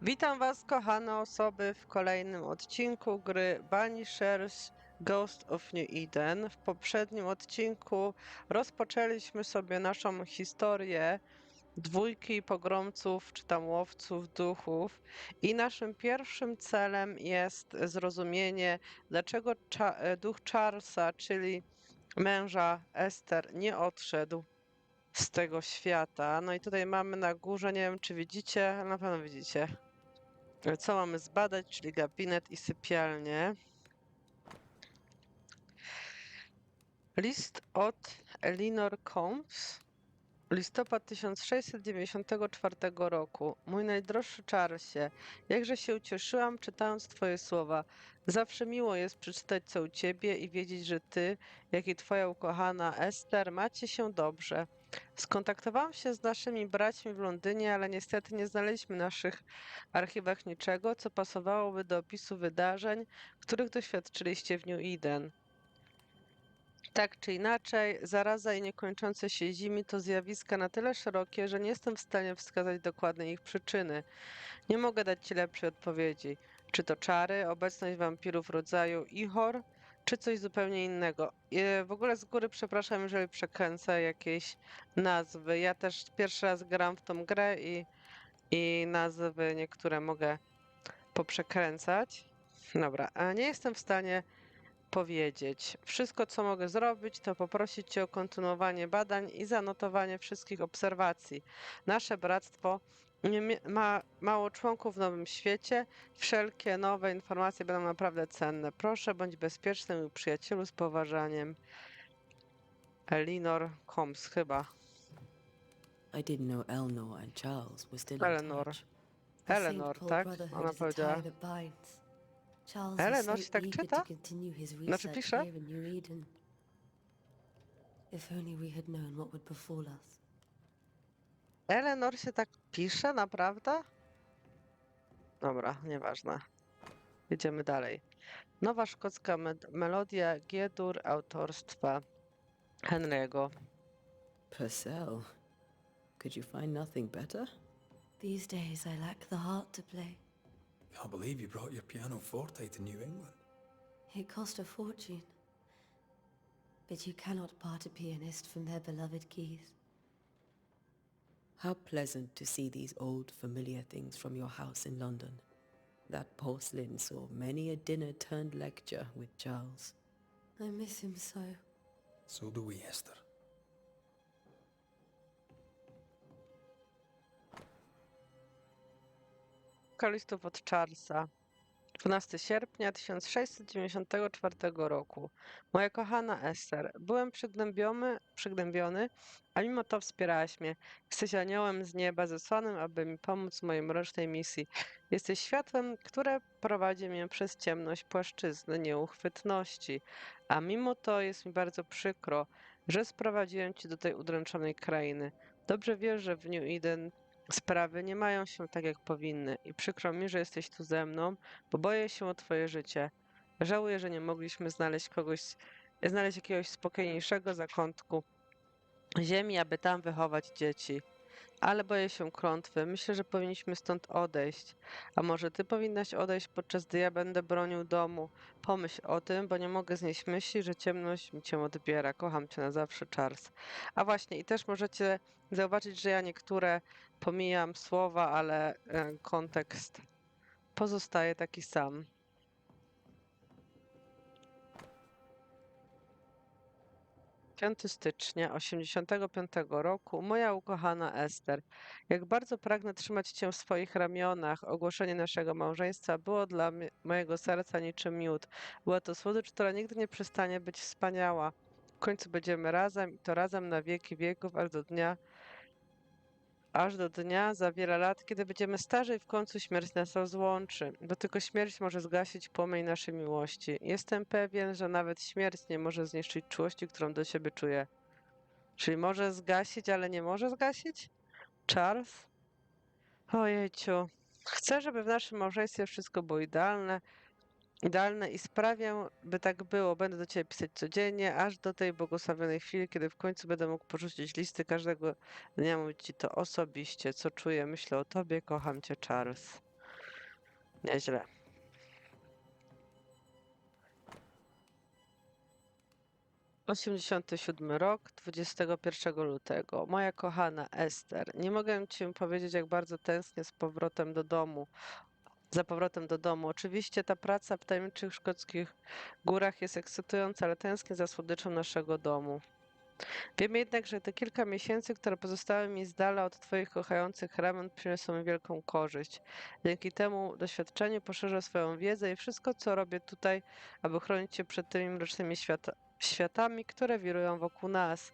Witam Was, kochane osoby, w kolejnym odcinku gry Banishers Ghost of New Eden. W poprzednim odcinku rozpoczęliśmy sobie naszą historię dwójki pogromców czy tam łowców duchów i naszym pierwszym celem jest zrozumienie, dlaczego duch Charlesa, czyli męża Ester, nie odszedł z tego świata. No i tutaj mamy na górze, nie wiem czy widzicie, ale na pewno widzicie, co mamy zbadać, czyli gabinet i sypialnię. List od Elinor Combs. Listopad 1694 roku. Mój najdroższy Charlesie, jakże się ucieszyłam, czytając Twoje słowa. Zawsze miło jest przeczytać, co u Ciebie i wiedzieć, że Ty, jak i Twoja ukochana Ester, macie się dobrze. Skontaktowałam się z naszymi braćmi w Londynie, ale niestety nie znaleźliśmy w naszych archiwach niczego, co pasowałoby do opisu wydarzeń, których doświadczyliście w New Eden. Tak czy inaczej, zaraza i niekończące się zimy to zjawiska na tyle szerokie, że nie jestem w stanie wskazać dokładnej ich przyczyny. Nie mogę dać Ci lepszej odpowiedzi. Czy to czary, obecność wampirów rodzaju Ihor, czy coś zupełnie innego. W ogóle z góry przepraszam, jeżeli przekręcę jakieś nazwy. Ja też pierwszy raz gram w tą grę i nazwy niektóre mogę poprzekręcać. Dobra, a nie jestem w stanie powiedzieć. Wszystko, co mogę zrobić, to poprosić Cię o kontynuowanie badań i zanotowanie wszystkich obserwacji. Nasze bractwo ma mało członków w nowym świecie. Wszelkie nowe informacje będą naprawdę cenne. Proszę, bądź bezpieczny, mój przyjacielu, z poważaniem. Elinor Combs, chyba. I didn't know Eleanor and Charles were still in Eleanor. touch. The Eleanor, Saint-Paul tak? Brotherhood Ona is a powiedziała. tie that binds. Charles Eleanor is się so tak eager czyta? to continue his Znaczy research pisze? here in New Eden. If only we had known what would befall us. Eleanor się tak pisze, naprawdę? Dobra, nieważne. Jedziemy dalej. Nowa szkocka melodia G-dur autorstwa Henry'ego. Purcell? Could you find nothing better? These days I lack the heart to play. Can't believe you brought your pianoforte to New England. It cost a fortune. But you cannot part a pianist from their beloved keys. How pleasant to see these old familiar things from your house in London. That porcelain saw many a dinner-turned-lecture with Charles. I miss him so. So do we, Esther. Listów od Charlesa. 12 sierpnia 1694 roku. Moja kochana Esther, byłem przygnębiony, a mimo to wspierałaś mnie. Jesteś aniołem z nieba zesłanym, aby mi pomóc w mojej mrocznej misji. Jesteś światłem, które prowadzi mnie przez ciemność płaszczyzny nieuchwytności. A mimo to jest mi bardzo przykro, że sprowadziłem cię do tej udręczonej krainy. Dobrze wiesz, że w New Eden sprawy nie mają się tak, jak powinny i przykro mi, że jesteś tu ze mną, bo boję się o twoje życie. Żałuję, że nie mogliśmy znaleźć jakiegoś spokojniejszego zakątku ziemi, aby tam wychować dzieci. Ale boję się klątwy. Myślę, że powinniśmy stąd odejść. A może ty powinnaś odejść, podczas gdy ja będę bronił domu. Pomyśl o tym, bo nie mogę znieść myśli, że ciemność mi cię odbiera. Kocham cię na zawsze, Charles. A właśnie, i też możecie zauważyć, że ja niektóre pomijam słowa, ale kontekst pozostaje taki sam. 5 stycznia 85 roku. Moja ukochana Ester, jak bardzo pragnę trzymać cię w swoich ramionach. Ogłoszenie naszego małżeństwa było dla mojego serca niczym miód. Była to słodycz, która nigdy nie przestanie być wspaniała. W końcu będziemy razem i to razem na wieki wieków, aż do dnia za wiele lat, kiedy będziemy starzy i w końcu śmierć nas rozłączy, bo tylko śmierć może zgasić płomień naszej miłości. Jestem pewien, że nawet śmierć nie może zniszczyć czułości, którą do ciebie czuję. Czyli może zgasić, ale nie może zgasić? Charles? Ojejciu. Chcę, żeby w naszym małżeństwie wszystko było idealne i sprawię, by tak było. Będę do ciebie pisać codziennie, aż do tej błogosławionej chwili, kiedy w końcu będę mógł porzucić listy każdego dnia, mówić ci to osobiście, co czuję, myślę o tobie, kocham cię, Charles. Nieźle. ’87 rok, 21 lutego. Moja kochana Ester, nie mogę ci powiedzieć, jak bardzo tęsknię za powrotem do domu. Oczywiście ta praca w tajemniczych szkockich górach jest ekscytująca, ale tęsknię za słodyczą naszego domu. Wiem jednak, że te kilka miesięcy, które pozostały mi z dala od twoich kochających ramion, przyniosą mi wielką korzyść. Dzięki temu doświadczeniu poszerzę swoją wiedzę i wszystko, co robię tutaj, aby chronić cię przed tymi mrocznymi światami, które wirują wokół nas.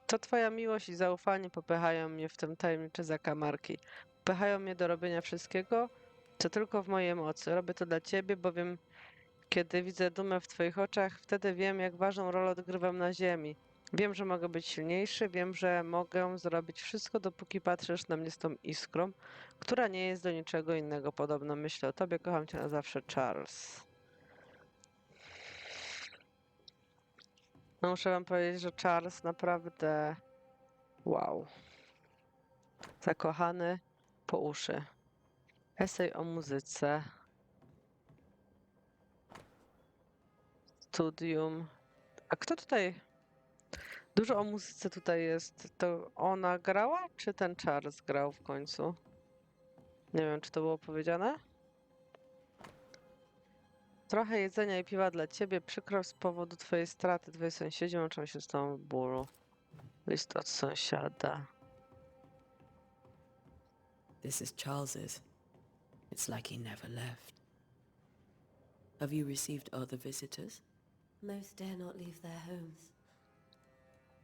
To twoja miłość i zaufanie popychają mnie w te tajemnicze zakamarki. Popychają mnie do robienia wszystkiego, co tylko w mojej mocy. Robię to dla ciebie, bowiem kiedy widzę dumę w twoich oczach, wtedy wiem, jak ważną rolę odgrywam na ziemi. Wiem, że mogę być silniejszy, wiem, że mogę zrobić wszystko, dopóki patrzysz na mnie z tą iskrą, która nie jest do niczego innego podobna. Myślę o tobie, kocham cię na zawsze, Charles. No muszę wam powiedzieć, że Charles naprawdę wow. Zakochany po uszy. Esej o muzyce. Studium. A kto tutaj? Dużo o muzyce tutaj jest. To ona grała, czy ten Charles grał w końcu? Nie wiem, czy to było powiedziane? Trochę jedzenia i piwa dla ciebie. Przykro z powodu twojej straty. Twoi sąsiedzi łączą się z tą w bólu. List od sąsiada. This is Charles's. It's like he never left. Have you received other visitors? Most dare not leave their homes.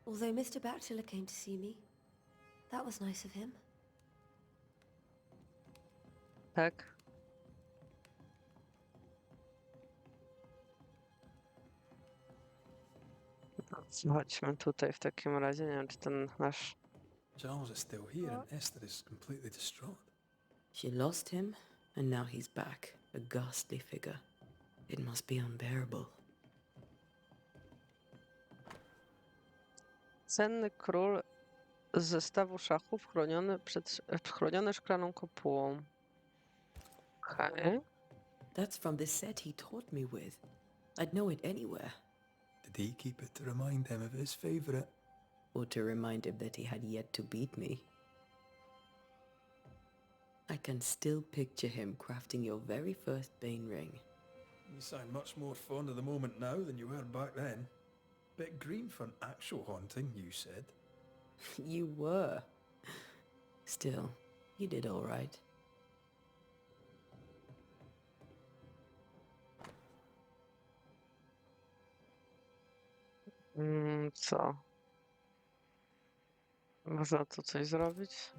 Although Mr. Bachelor came to see me. That was nice of him. Tak? No, chodźmy tutaj w takim razie. Nie wiem, czy ten nasz... Charles is still here and Esther is completely distraught. She lost him, and now he's back, a ghastly figure. It must be unbearable. Cenny król z zestawu szachów chroniony szklaną kopułą. Okej. That's from the set he taught me with. I'd know it anywhere. Did he keep it to remind him of his favourite? Or to remind him that he had yet to beat me. I can still picture him crafting your very first Bane ring. You sound much more fond of the moment now than you were back then. Bit green for an actual haunting, you said. You were. Still, you did all right. Co? Można tu coś zrobić?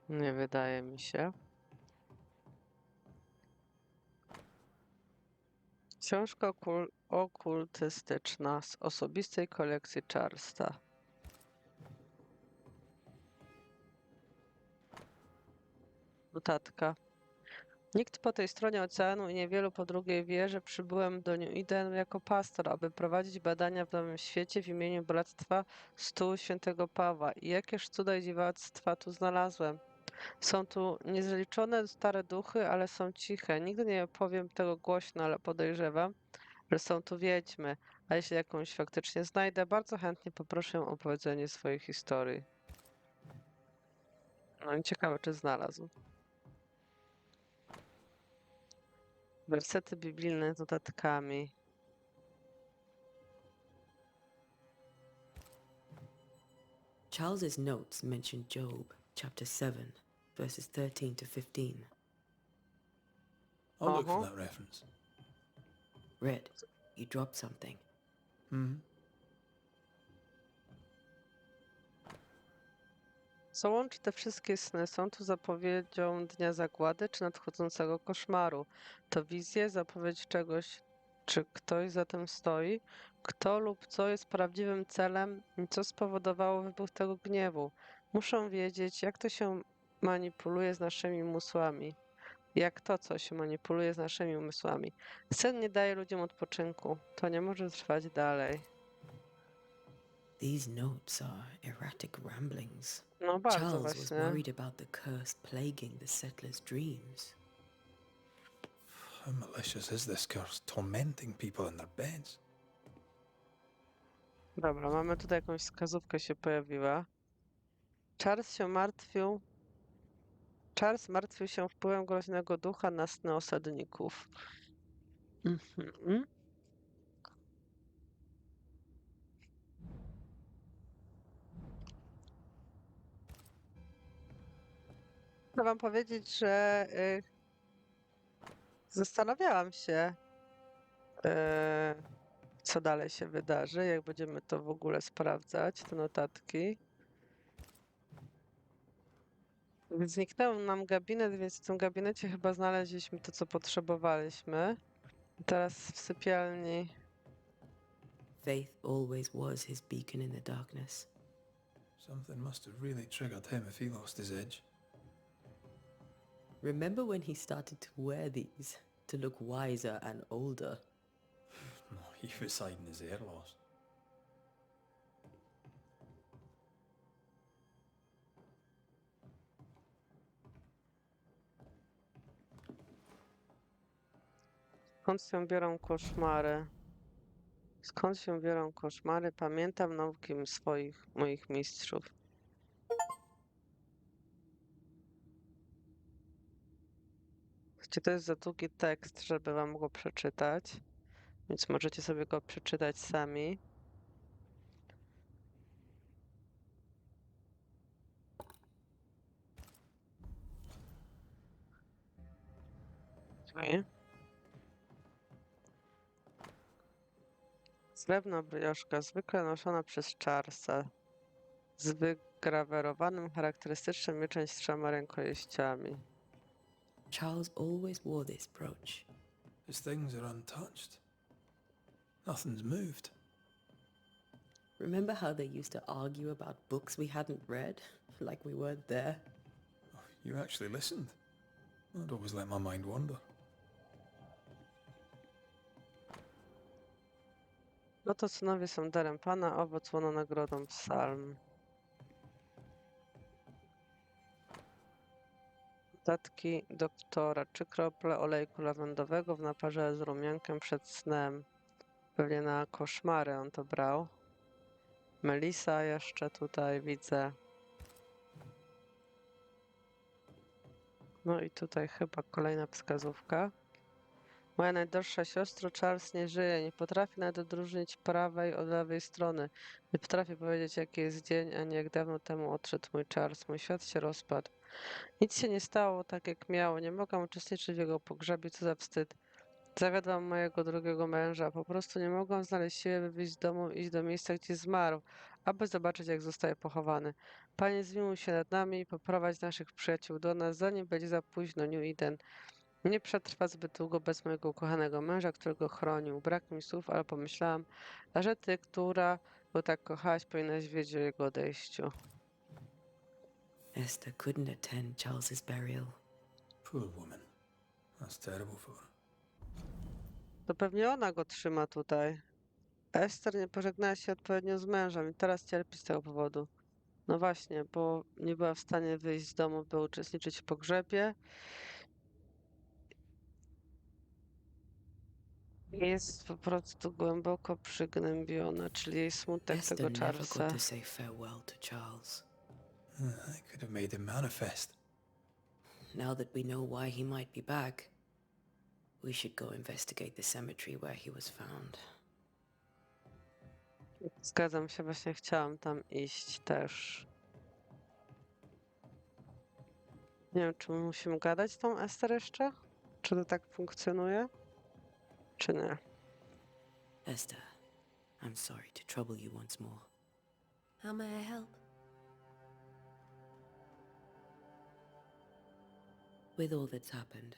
Nie wydaje mi się. Książka okultystyczna z osobistej kolekcji Charlesa. Notatka. Nikt po tej stronie oceanu i niewielu po drugiej wie, że przybyłem do New Eden jako pastor, aby prowadzić badania w Nowym Świecie w imieniu Bractwa Stół Świętego Pawła. I jakież cuda i dziwactwa tu znalazłem. Są tu niezliczone stare duchy, ale są ciche. Nigdy nie powiem tego głośno, ale podejrzewam, że są tu wiedźmy. A jeśli jakąś faktycznie znajdę, bardzo chętnie poproszę o opowiedzenie swojej historii. No i ciekawe, czy znalazł. Wersety biblijne z notatkami. Charles's notes mention Job, chapter 7, verses 13 to 15. I'll look for that reference. Red, you dropped something. Co łączy te wszystkie sny? Są tu zapowiedzią dnia zagłady czy nadchodzącego koszmaru. To wizje, zapowiedź czegoś, czy ktoś za tym stoi? Kto lub co jest prawdziwym celem i co spowodowało wybuch tego gniewu? Muszą wiedzieć, jak to się manipuluje z naszymi umysłami. Jak to coś manipuluje z naszymi umysłami. Sen nie daje ludziom odpoczynku. To nie może trwać dalej. These notes are erratic ramblings. No bardzo Charles was właśnie. worried about the curse plaguing the settlers' dreams. How malicious is this curse, tormenting people in their beds? Dobra, mamy tutaj jakąś wskazówkę się pojawiła. Charles martwił się wpływem groźnego ducha na sny osadników. Mhm. Chcę wam powiedzieć, że zastanawiałam się, co dalej się wydarzy, jak będziemy to w ogóle sprawdzać, te notatki. Zniknął nam gabinet, więc w tym gabinecie chyba znaleźliśmy to, co potrzebowaliśmy. Teraz w sypialni. Faith always was his beacon in the darkness. Something must have really triggered him if he lost his edge. Remember when he started to wear these to look wiser and older? No, he was hiding his hair loss. Skąd się biorą koszmary? Skąd się biorą koszmary? Pamiętam nauki moich mistrzów. Słuchajcie, to jest za długi tekst, żeby wam go przeczytać, więc możecie sobie go przeczytać sami. Okay. Srebrna brioszka, zwykle noszona przez Charlesa, z wygrawerowanym charakterystycznym mieczem z 3 rękojeściami. Charles always wore this brooch. His things are untouched. Nothing's moved. Remember how they used to argue about books we hadn't read? Like we weren't there? Oh, you actually listened. I'd always let my mind wander. No to synowie są darem Pana, owoc łona nagrodą psalm. Notatki doktora. 3 krople olejku lawendowego w naparze z rumiankiem przed snem. Pewnie na koszmary on to brał. Melisa jeszcze tutaj widzę. No i tutaj chyba kolejna wskazówka. Moja najdroższa siostro, Charles nie żyje. Nie potrafi nawet odróżnić prawej od lewej strony. Nie potrafi powiedzieć, jaki jest dzień, ani jak dawno temu odszedł mój Charles. Mój świat się rozpadł. Nic się nie stało tak, jak miało. Nie mogłam uczestniczyć w jego pogrzebie. Co za wstyd. Zawiodłam mojego drugiego męża. Po prostu nie mogłam znaleźć siły, by wyjść z domu i iść do miejsca, gdzie zmarł, aby zobaczyć, jak zostaje pochowany. Panie, zmiłuj się nad nami i poprowadź naszych przyjaciół do nas, zanim będzie za późno. New Eden. Nie przetrwa zbyt długo bez mojego ukochanego męża, którego chronił. Brak mi słów, ale pomyślałam, że ty, która go tak kochałaś, powinnaś wiedzieć o jego odejściu. Esther couldn't attend Charles's burial. Poor woman. That's terrible for her. To pewnie ona go trzyma tutaj. Ester nie pożegnała się odpowiednio z mężem i teraz cierpi z tego powodu. No właśnie, bo nie była w stanie wyjść z domu, by uczestniczyć w pogrzebie. Jest po prostu głęboko przygnębiona, czyli jej smutek tego Esther never Charlesa. got to say farewell to Charles. I could have made him manifest. Now that we know why he might be back, we should go investigate the cemetery where he was found. Zgadzam się, właśnie chciałam tam iść też. Nie wiem, czy musimy gadać z tą Ester jeszcze? Czy to tak funkcjonuje? Czy nie? Esther, I'm sorry to trouble you once more. How may I help? With all that's happened,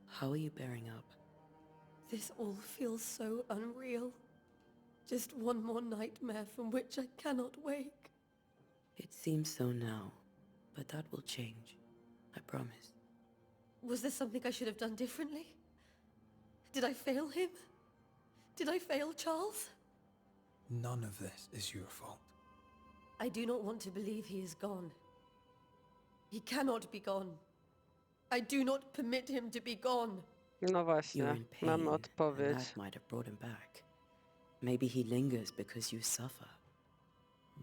how are you bearing up? This all feels so unreal. Just one more nightmare from which I cannot wake. It seems so now, but that will change. I promise. Was there something I should have done differently? Did I fail him? Did I fail Charles? None of this is your fault. I do not want to believe he is gone. He cannot be gone. I do not permit him to be gone. No You're właśnie, in pain, mamy and odpowiedź. that might have brought him back. Maybe he lingers because you suffer.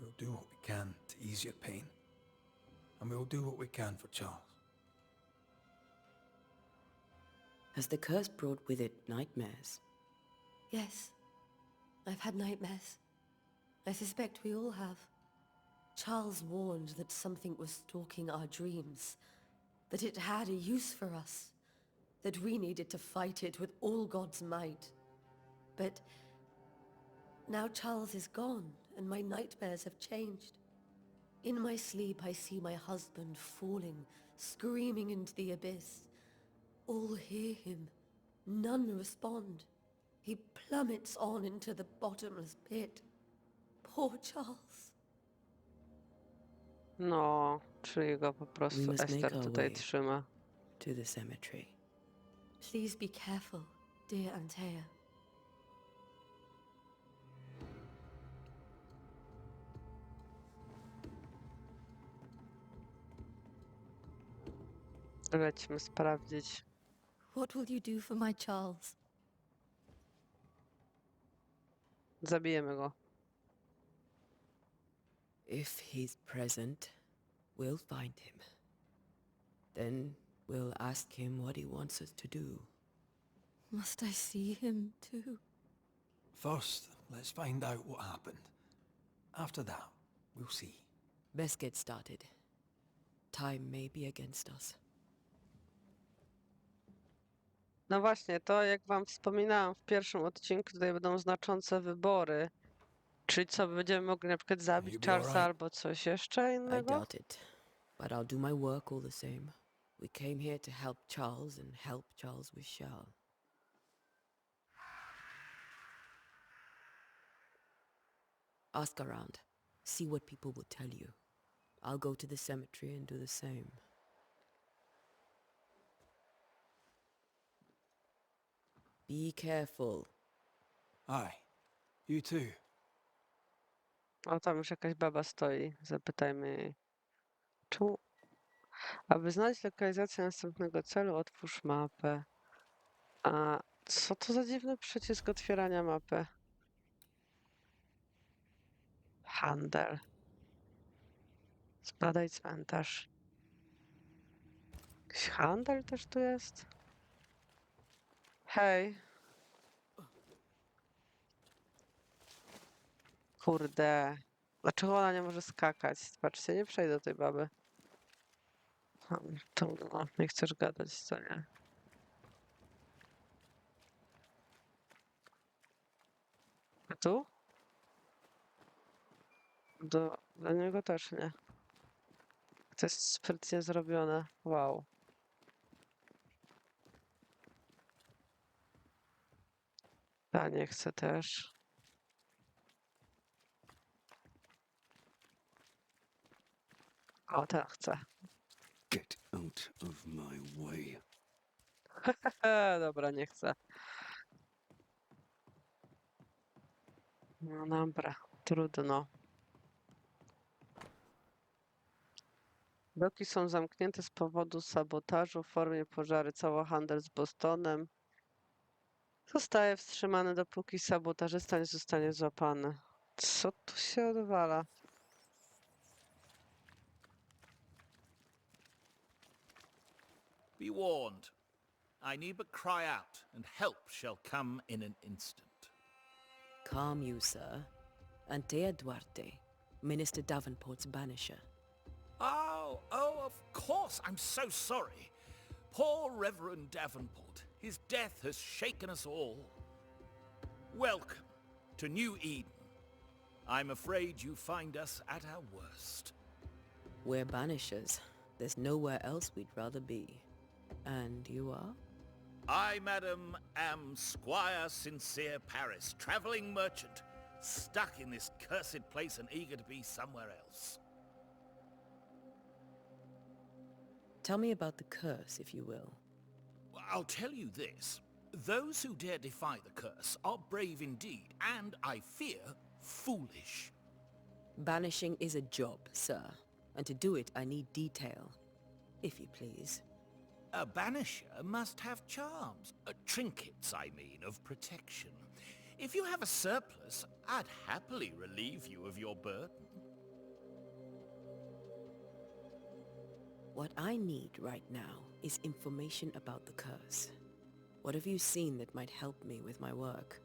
We'll do what we can to ease your pain. And we'll do what we can for Charles. Has the curse brought with it nightmares? Yes, I've had nightmares. I suspect we all have. Charles warned that something was stalking our dreams, that it had a use for us, that we needed to fight it with all God's might. But now Charles is gone, and my nightmares have changed. In my sleep I see my husband falling, screaming into the abyss. All hear him. None respond. He plummets on into the bottomless pit. Poor Charles. No, czyli go po We prostu must make Ester our tutaj way trzyma. to the cemetery. Please be careful, dear Antea. Lećmy sprawdzić. What will you do for my Charles? Zabijemy go. If he's present, we'll find him. Then we'll ask him what he wants us to do. Must I see him too? First, let's find out what happened. After that, we'll see. Best get started. Time may be against us. No właśnie, to jak wam wspominałam w pierwszym odcinku, tutaj będą znaczące wybory. Czyli co, będziemy mogli na przykład zabić You be Charlesa alright? albo coś jeszcze I innego? doubt it, but I'll do my work all the same. We came here to help Charles and help Charles with Charles. Ask around. See what people will tell you. I'll go to the cemetery and do the same. Be careful. Aye. You too. O, tam już jakaś baba stoi. Zapytajmy jej. Czemu? Aby znaleźć lokalizację następnego celu, otwórz mapę. A co to za dziwny przycisk otwierania mapy? Handel. Zbadaj cmentarz. Jakiś handel też tu jest? Hej. Kurde. Dlaczego ona nie może skakać? Patrzcie, nie przejdę do tej baby. To no, nie chcesz gadać, co nie? A tu? Do niego też nie. To jest sprytnie zrobione. Wow. Ja nie chcę też. O, ten chce. Get out of my way. Dobra, nie chcę. No dobra, trudno. Bloki są zamknięte z powodu sabotażu w formie pożary. Cały handel z Bostonem zostaje wstrzymany, dopóki sabotażysta nie zostanie złapany. Co tu się odwala? Be warned. I need but cry out, and help shall come in an instant. Calm you, sir. Antea Duarte, Minister Davenport's banisher. Oh, of course. I'm so sorry. Poor Reverend Davenport. His death has shaken us all. Welcome to New Eden. I'm afraid you find us at our worst. We're banishers. There's nowhere else we'd rather be. And you are? I, madam, am Squire Sincere Paris, travelling merchant, stuck in this cursed place and eager to be somewhere else. Tell me about the curse, if you will. I'll tell you this. Those who dare defy the curse are brave indeed, and, I fear, foolish. Banishing is a job, sir. And to do it, I need detail. If you please. A banisher must have charms. Trinkets, I mean, of protection. If you have a surplus, I'd happily relieve you of your burden. What I need right now is information about the curse. What have you seen that might help me with my work?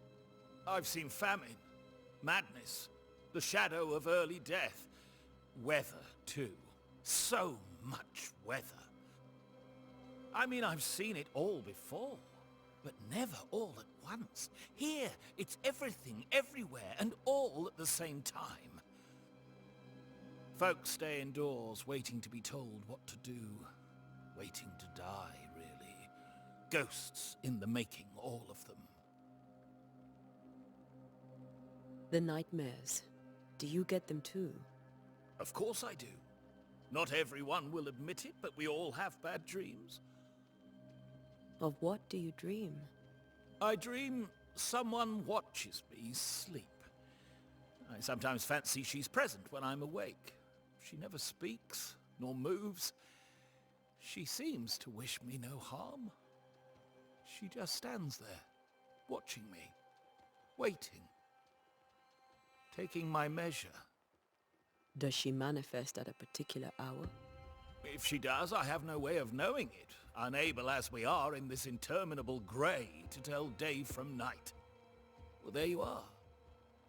I've seen famine, madness, the shadow of early death. Weather, too. So much weather. I mean, I've seen it all before, but never all at once. Here, it's everything, everywhere, and all at the same time. Folks stay indoors, waiting to be told what to do. Waiting to die, really. Ghosts in the making, all of them. The nightmares. Do you get them too? Of course I do. Not everyone will admit it, but we all have bad dreams. Of what do you dream? I dream someone watches me sleep. I sometimes fancy she's present when I'm awake. She never speaks, nor moves. She seems to wish me no harm. She just stands there, watching me, waiting, taking my measure. Does she manifest at a particular hour? If she does, I have no way of knowing it, unable as we are in this interminable grey to tell day from night. Well, there you are.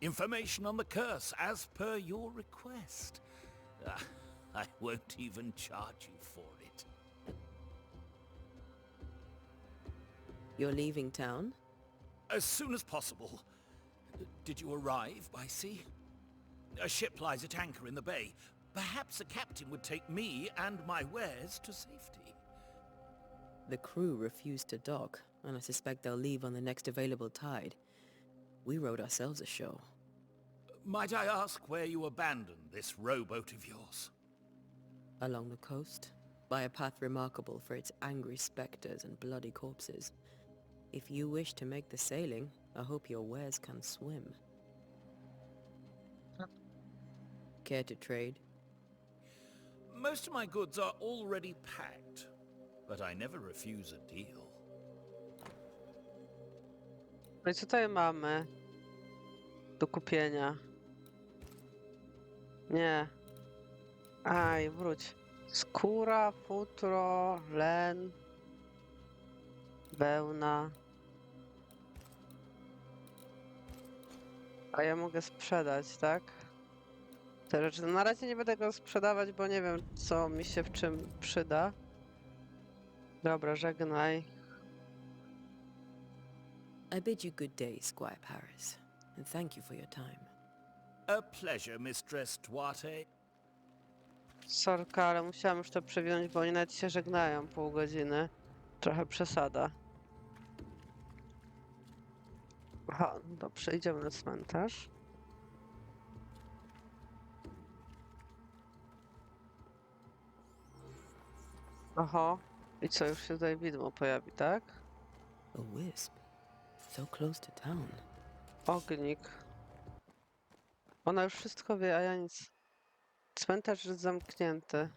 Information on the curse, as per your request. I won't even charge you for it. You're leaving town? As soon as possible. Did you arrive by sea? A ship lies at anchor in the bay. Perhaps a captain would take me and my wares to safety. The crew refused to dock, and I suspect they'll leave on the next available tide. We rode ourselves ashore. Might I ask where you abandoned this rowboat of yours? Along the coast, by a path remarkable for its angry specters and bloody corpses. If you wish to make the sailing, I hope your wares can swim. Care to trade? Most of my goods are already packed, but I never refuse a deal. No i co tutaj mamy do kupienia? Nie. Aj, wróć. Skóra, futro, len, wełna. A ja mogę sprzedać, tak? Te rzeczy. Na razie nie będę go sprzedawać, bo nie wiem, co mi się w czym przyda. Dobra, żegnaj. I bid you good day, Squire Paris, and thank you for your time. A pleasure, Mistress Duarte. Sorka, ale musiałam już to przewinąć, bo oni nawet się żegnają pół godziny. Trochę przesada. Aha, dobrze, idziemy na cmentarz. Oho, i co, już się tutaj widmo pojawi, tak? A wisp. So close to town. Ognik. Ona już wszystko wie, a ja nic. Cmentarz jest zamknięty.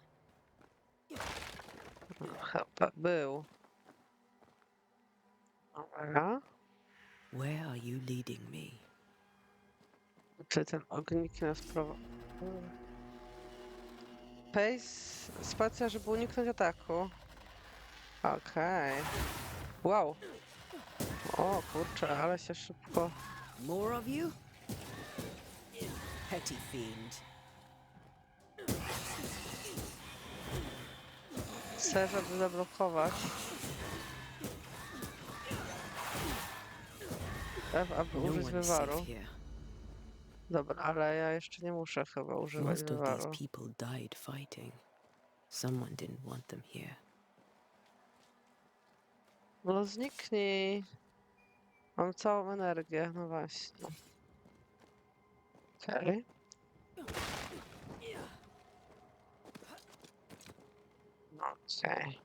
Chyba był. Dobra. Where are you leading me? Czy ten ognik nas prowadzi? Pace, spacja, żeby uniknąć ataku. Okej. Wow. O kurczę, ale się szybko... More of you? Petty fiend. Chcę, żeby zablokować. F, aby No użyć one is wywaru. safe here. Dobra, ale ja jeszcze nie muszę chyba używać Most of these wywaru. people died fighting. Someone didn't want them here. No zniknij. Mam całą energię, no właśnie. Okej. No okej.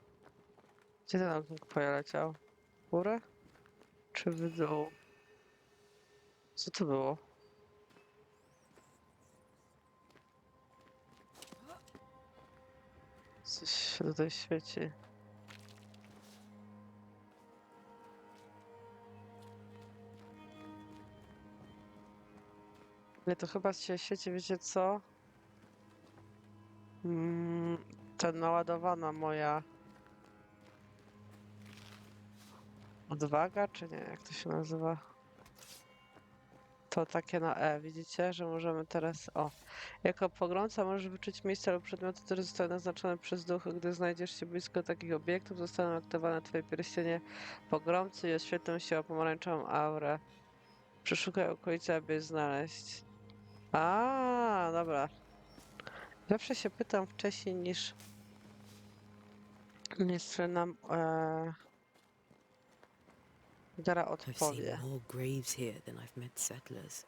Gdzie ten ognik poleciał? W górę? Czy w dół? Co to było? Coś tutaj świeci. Nie, to chyba się świeci, wiecie co? Ta naładowana moja odwaga, czy nie? Jak to się nazywa? To takie na E, widzicie, że możemy teraz, o. Jako pogromca możesz wyczuć miejsca lub przedmioty, które zostały naznaczone przez duchy. Gdy znajdziesz się blisko takich obiektów, zostaną aktywowane twoje pierścienie pogromcy i oświetlą się o pomarańczową aurę. Przeszukaj okolice, aby je znaleźć. A, dobra. Zawsze się pytam wcześniej niż nam Dara I've seen odpowie. more graves here than I've met settlers.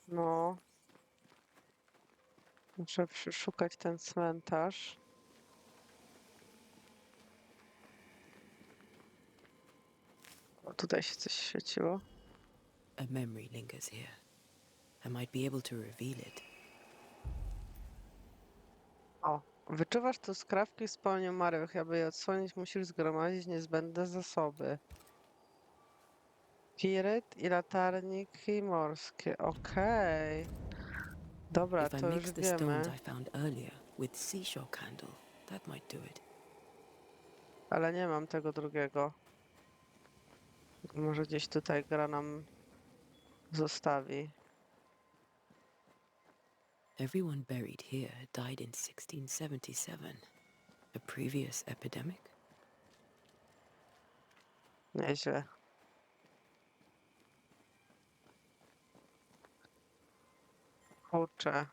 No. Muszę przeszukać ten cmentarz. O, tutaj się coś świeciło. A memory lingers here. I might be able to reveal it. O, wyczuwasz tu skrawki w spełnieniu marłych. Aby je odsłonić, musisz zgromadzić niezbędne zasoby. Piryt i latarniki morskie. Okej. Dobra, If I to już mix the stones wiemy. I found earlier with seashore candle, that might do it. Ale nie mam tego drugiego. Może gdzieś tutaj gra nam zostawi. Everyone buried here died in 1677. A previous epidemic? Nieźle. Kurczę.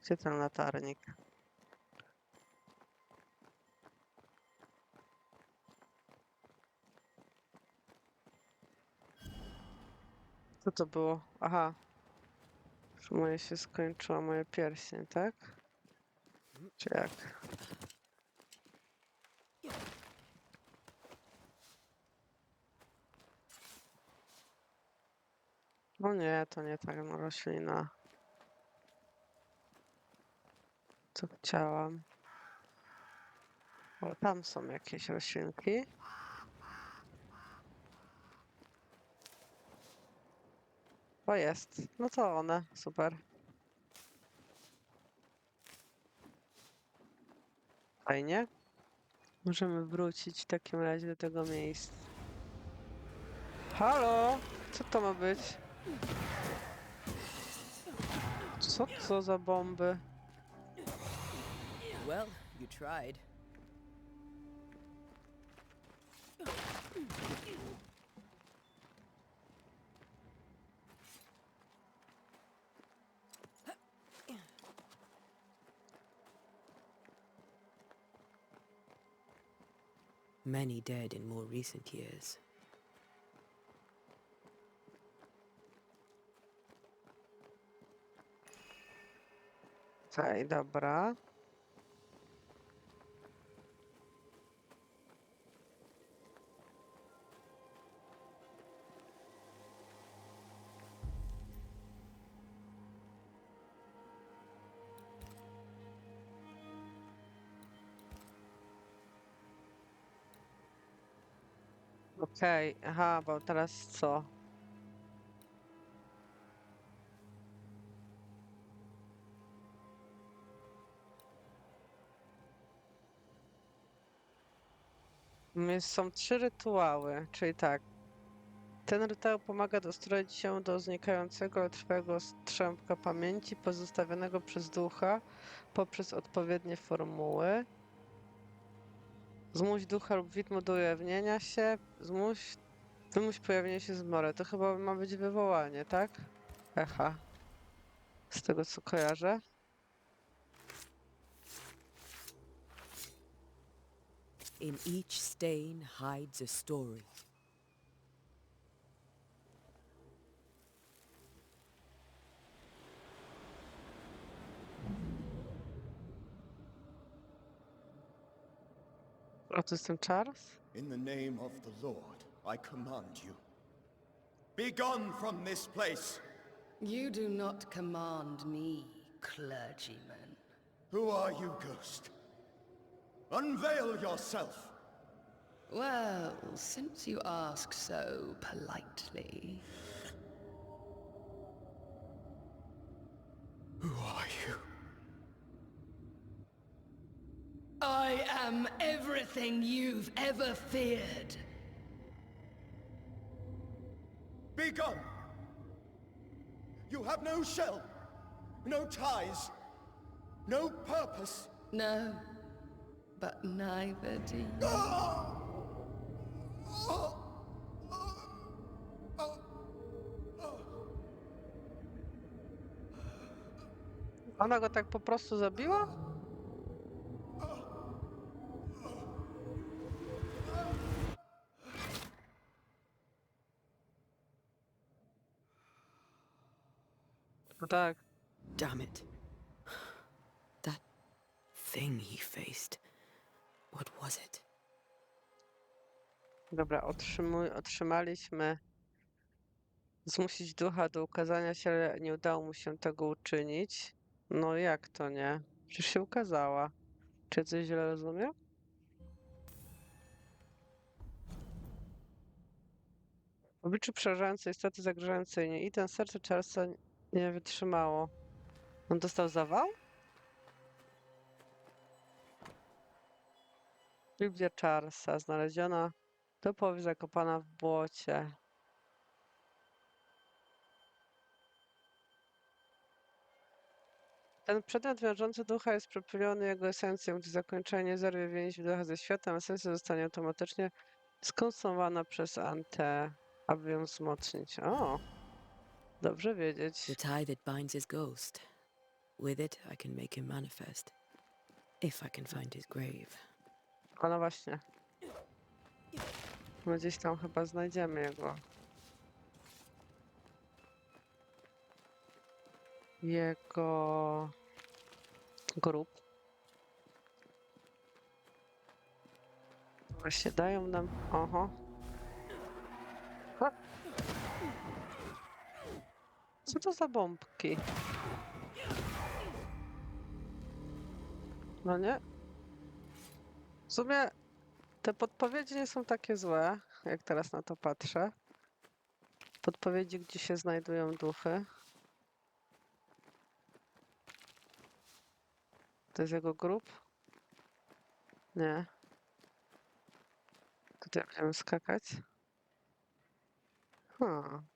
Gdzie ten latarnik? Co to było? Aha. Już moje się skończyło, moje pierścień, tak? Czy jak? No nie, to nie ta roślina. Co chciałam? O, tam są jakieś roślinki. O, jest. No to one. Super. Fajnie. Możemy wrócić w takim razie do tego miejsca. Halo? Co to ma być? Co to za bomby? Well, you tried. Many dead in more recent years. Okej, dobra. Okej, aha, bo teraz co? Są 3 rytuały, czyli tak. Ten rytuał pomaga dostroić się do znikającego, ale trwałego strzępka pamięci pozostawionego przez ducha poprzez odpowiednie formuły. Zmuś ducha lub widmo do ujawnienia się. Wymuś pojawienie się zmory. To chyba ma być wywołanie, tak? Echa. Z tego co kojarzę. In each stain hides a story. A to jest ten Charles? In the name of the Lord, I command you. Be gone from this place. You do not command me, clergyman. Who are you, ghost? Unveil yourself. Well, since you ask so politely... Who are you? I am everything you've ever feared. Be gone! You have no shell, no ties, no purpose. No, but neither do you. Ona go tak po prostu zabiła? No tak. Damn it. That thing he faced. What was it? Dobra, otrzymaliśmy zmusić ducha do ukazania się, ale nie udało mu się tego uczynić. No jak to nie? Przecież się ukazała. Czy coś źle rozumiem? W obliczu przerażającej istoty zagrażającej nie i ten serce Charlesa nie wytrzymało. On dostał zawał? Biblia Charlesa znaleziona do połowy zakopana w błocie. Ten przedmiot wiążący ducha jest przepylony jego esencją, gdy zakończenie zerwie więź ducha ze światem, esencja zostanie automatycznie skonsumowana przez Ante, aby ją wzmocnić. O, dobrze wiedzieć. The tie that binds his ghost. With it, I can make him manifest. If I can find his grave. O, no właśnie. No gdzieś tam chyba znajdziemy jego grób. Właśnie dają nam... Oho. Ha. Co to za bombki? No nie? W sumie te podpowiedzi nie są takie złe, jak teraz na to patrzę. Podpowiedzi, gdzie się znajdują duchy. To jest jego grób? Nie. Tutaj będziemy skakać. Hmm.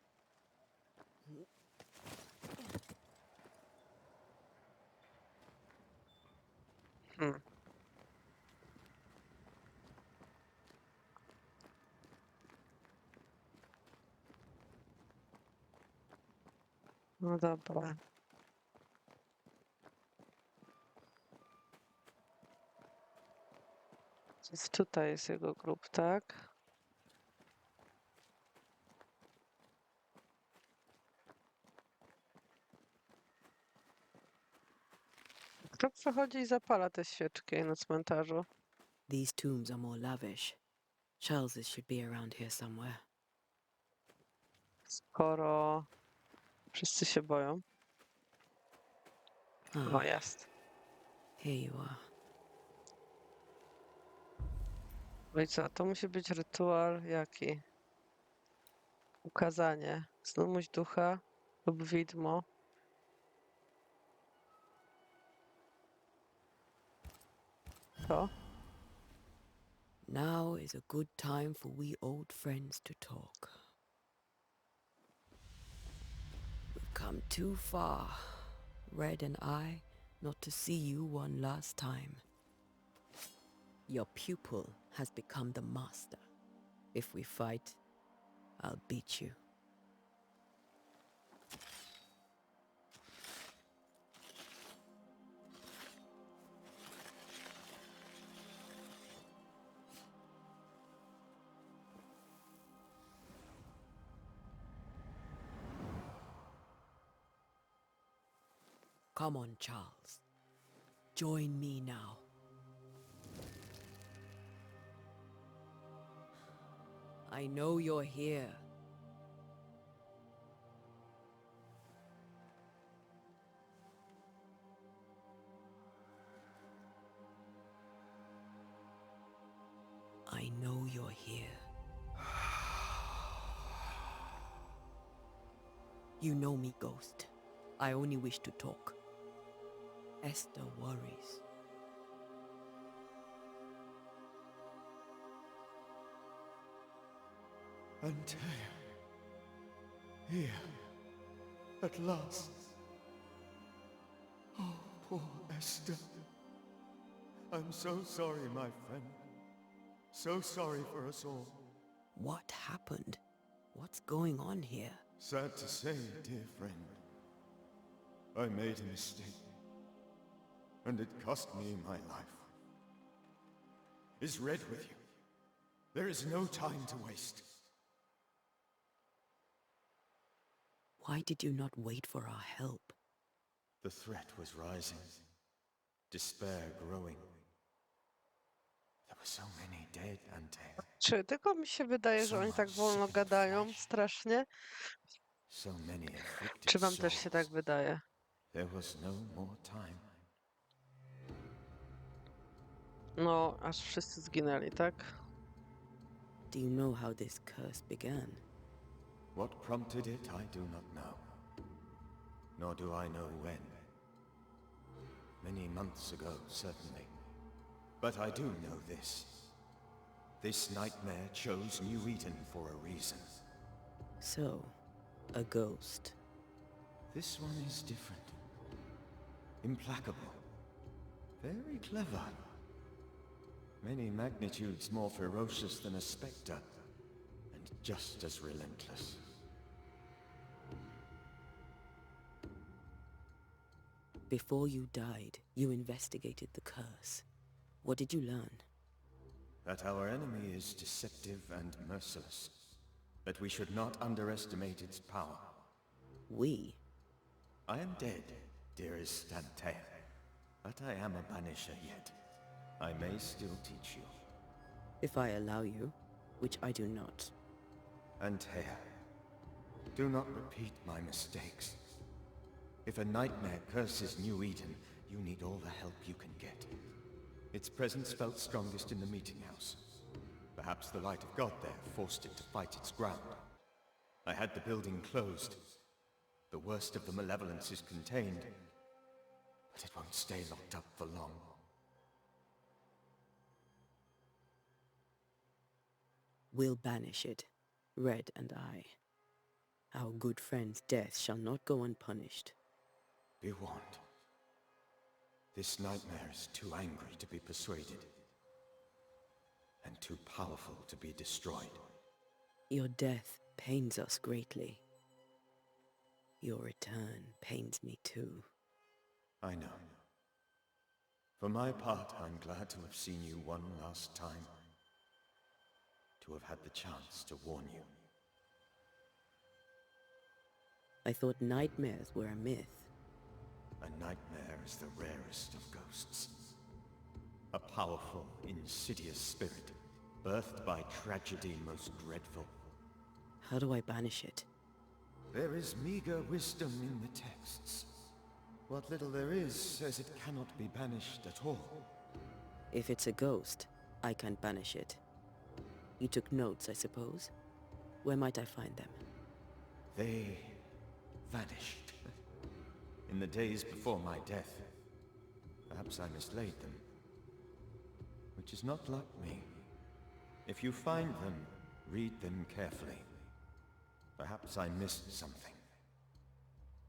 Hmm. No dobra. Więc tutaj jest jego grób, tak? Kto przechodzi i zapala te świeczki na cmentarzu? These tombs are more lavish. Charles's should be around here somewhere. Skoro wszyscy się boją. O, jest. Here you are. No i co? To musi być rytuał jaki? Ukazanie. Zmuś ducha lub widmo. To? Now is a good time for we old friends to talk. We've come too far, Red and I, not to see you one last time. Your pupil has become the master. If we fight, I'll beat you. Come on, Charles. Join me now. I know you're here. You know me, Ghost. I only wish to talk. Esther worries. Antea. Here. At last. Oh, poor Esther. I'm so sorry, my friend. So sorry for us all. What happened? What's going on here? Sad to say, dear friend, I made a mistake, and it cost me my life. Is Red with you? There is no time to waste. Why did you not wait for our help? The threat was rising, despair growing. There were so many dead, Antea. Czy tylko mi się wydaje, że oni tak wolno gadają strasznie? So many afflicted Czy wam też się tak souls. wydaje? There was no more time. No, aż wszyscy zginęli, tak? Do you know how this curse began? What prompted it, I do not know. Nor do I know when. Many months ago, certainly. But I do know this. This nightmare chose New Eden for a reason. So, a ghost. This one is different. Implacable. Very clever. Many magnitudes more ferocious than a spectre, and just as relentless. Before you died, you investigated the curse. What did you learn? That our enemy is deceptive and merciless. That we should not underestimate its power. We? I am dead, dearest Antea, but I am a banisher yet. I may still teach you. If I allow you, which I do not. Antea, do not repeat my mistakes. If a nightmare curses New Eden, you need all the help you can get. Its presence felt strongest in the meeting house. Perhaps the light of God there forced it to fight its ground. I had the building closed. The worst of the malevolence is contained, but it won't stay locked up for long. We'll banish it, Red and I. Our good friend's death shall not go unpunished. Be warned. This nightmare is too angry to be persuaded, and too powerful to be destroyed. Your death pains us greatly. Your return pains me too. I know. For my part, I'm glad to have seen you one last time. To have had the chance to warn you. I thought nightmares were a myth. A nightmare is the rarest of ghosts. A powerful, insidious spirit, birthed by tragedy most dreadful. How do I banish it? There is meager wisdom in the texts. What little there is says it cannot be banished at all. If it's a ghost, I can't banish it. You took notes, I suppose? Where might I find them? They vanished. In the days before my death. Perhaps I mislaid them. Which is not like me. If you find them, read them carefully. Perhaps I missed something.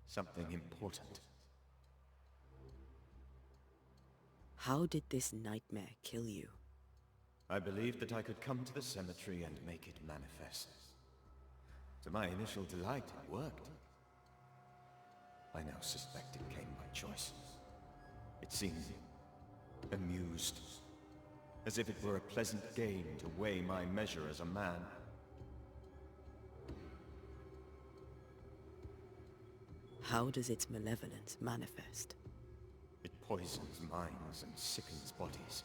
Something important. How did this nightmare kill you? I believed that I could come to the cemetery and make it manifest. To my initial delight, it worked. I now suspect it came by choice. It seemed amused, as if it were a pleasant game to weigh my measure as a man. How does its malevolence manifest? It poisons minds and sickens bodies.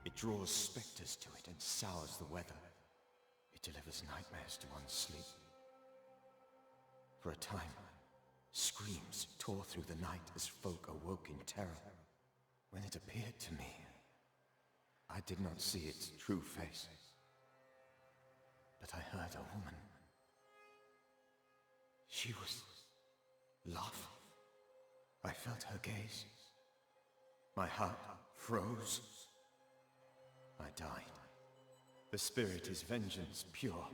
It draws specters to it and sours the weather. It delivers nightmares to one's sleep. For a time, screams tore through the night as folk awoke in terror. When it appeared to me, I did not see its true face. But I heard a woman. She was love. I felt her gaze. My heart froze. I died. The spirit is vengeance pure.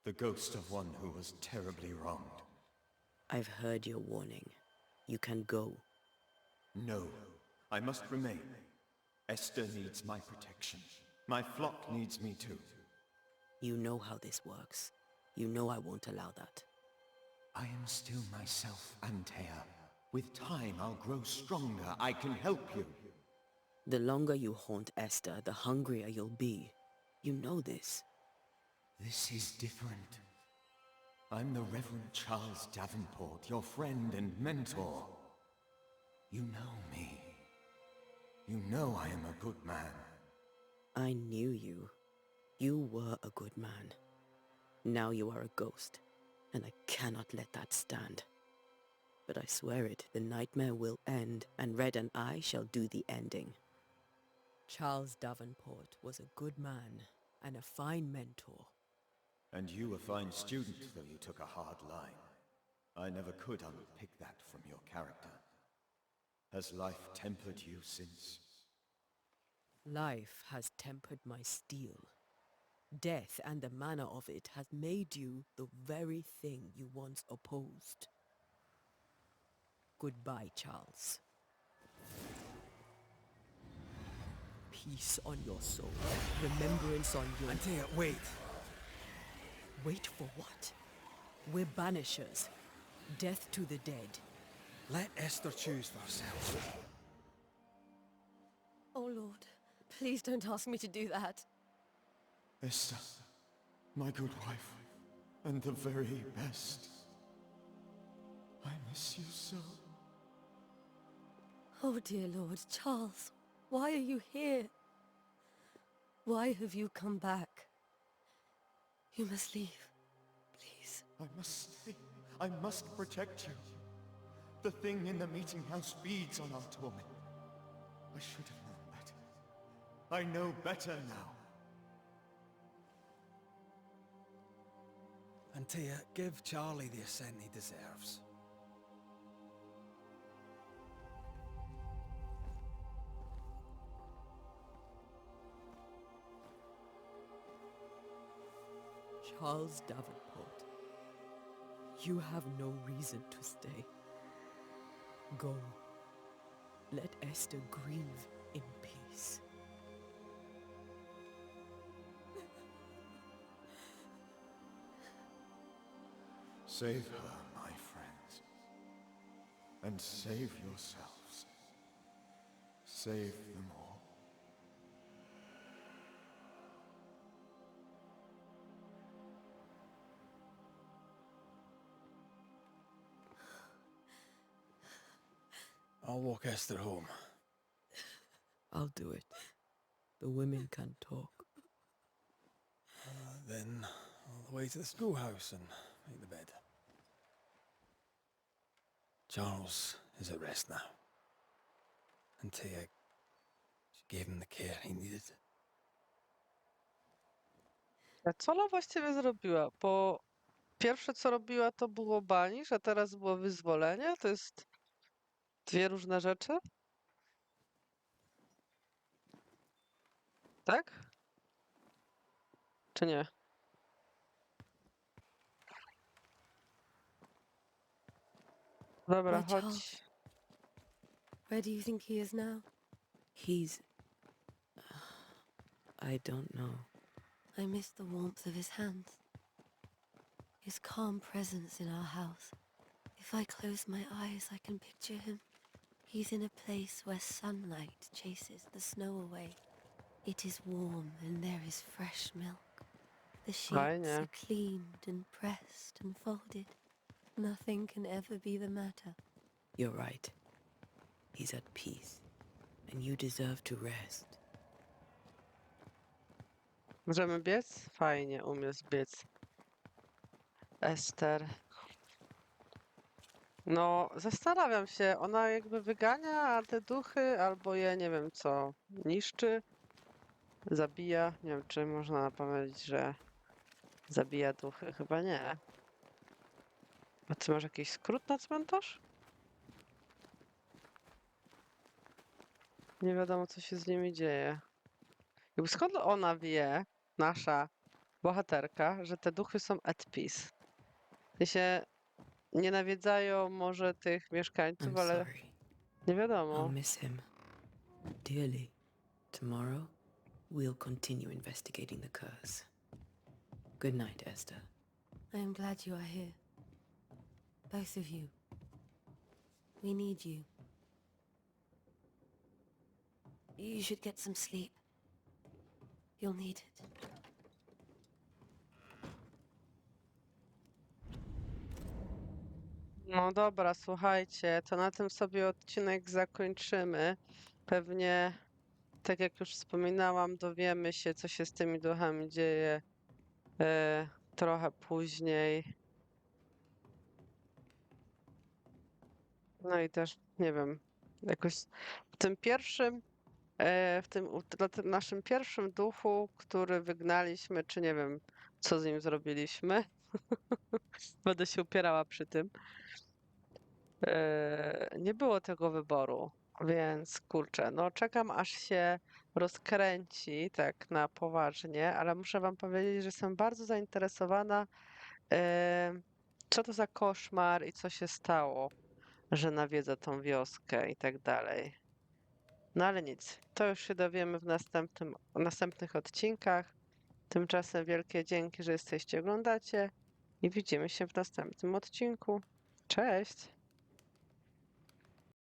The ghost of one who was terribly wronged. I've heard your warning. You can go. No, I must remain. Esther needs my protection. My flock needs me too. You know how this works. You know I won't allow that. I am still myself, Antea. With time, I'll grow stronger. I can help you. The longer you haunt Esther, the hungrier you'll be. You know this. This is different. I'm the Reverend Charles Davenport, your friend and mentor. You know me. You know I am a good man. I knew you. You were a good man. Now you are a ghost, and I cannot let that stand. But I swear it, the nightmare will end, and Red and I shall do the ending. Charles Davenport was a good man and a fine mentor. And you a fine student, though you took a hard line. I never could unpick that from your character. Has life tempered you since? Life has tempered my steel. Death and the manner of it has made you the very thing you once opposed. Goodbye, Charles. Peace on your soul. Remembrance on your... Antea, wait. Wait for what? We're banishers. Death to the dead. Let Esther choose for herself. Oh, Lord, please don't ask me to do that. Esther, my good wife, and the very best. I miss you so. Oh, dear Lord, Charles, why are you here? Why have you come back? You must leave, please. I must stay. I must protect you. The thing in the meeting house feeds on our torment. I should have known better. I know better now. Antea, give Charlie the ascent he deserves. Charles Davenport, you have no reason to stay. Go. Let Esther grieve in peace. Save her, my friends. And save yourselves. Save them all. I'll walk Esther home. I'll do it. The women can talk. Then all the way to the schoolhouse and make the bed. Charles is at rest now. Antea, she gave him the care he needed. A co ona właściwie zrobiła? Bo pierwsze co robiła to było banisz, a teraz było wyzwolenie? To jest dwie różne rzeczy? Tak? Czy nie? Dobra, My Charles. chodź. Where do you think he is now? He's... I don't know. I miss the warmth of his hands. His calm presence in our house. If I close my eyes, I can picture him. He's in a place where sunlight chases the snow away. It is warm and there is fresh milk. The sheets Fajnie. are cleaned and pressed and folded. Nothing can ever be the matter. You're right. He's at peace. And you deserve to rest. Możemy biec? Fajnie, umie biec. Ester. No, zastanawiam się, ona jakby wygania te duchy, albo je nie wiem co, niszczy, zabija. Nie wiem, czy można powiedzieć, że zabija duchy. Chyba nie. A ty masz jakiś skrót na cmentarz? Nie wiadomo, co się z nimi dzieje. Jakby skąd ona wie, nasza bohaterka, że te duchy są at peace? I się nie nawiedzają może tych mieszkańców, I'm ale sorry. nie I'll wiadomo. miss him dearly. Tomorrow, we'll continue investigating the curse. Good night, Esther. I am glad you are here. Both of you. We need you. You should get some sleep. You'll need it. No dobra, słuchajcie, to na tym sobie odcinek zakończymy. Pewnie, tak jak już wspominałam, dowiemy się, co się z tymi duchami dzieje trochę później. No i też, nie wiem, jakoś w tym pierwszym, dla tym naszym pierwszym duchu, który wygnaliśmy, czy nie wiem, co z nim zrobiliśmy. Będę się upierała przy tym. Nie było tego wyboru, więc kurczę, no czekam aż się rozkręci tak na poważnie, ale muszę wam powiedzieć, że jestem bardzo zainteresowana, e, co to za koszmar i co się stało, że nawiedza tą wioskę i tak dalej. No ale nic, to już się dowiemy w następnych odcinkach. Tymczasem wielkie dzięki, że jesteście, oglądacie i widzimy się w następnym odcinku. Cześć!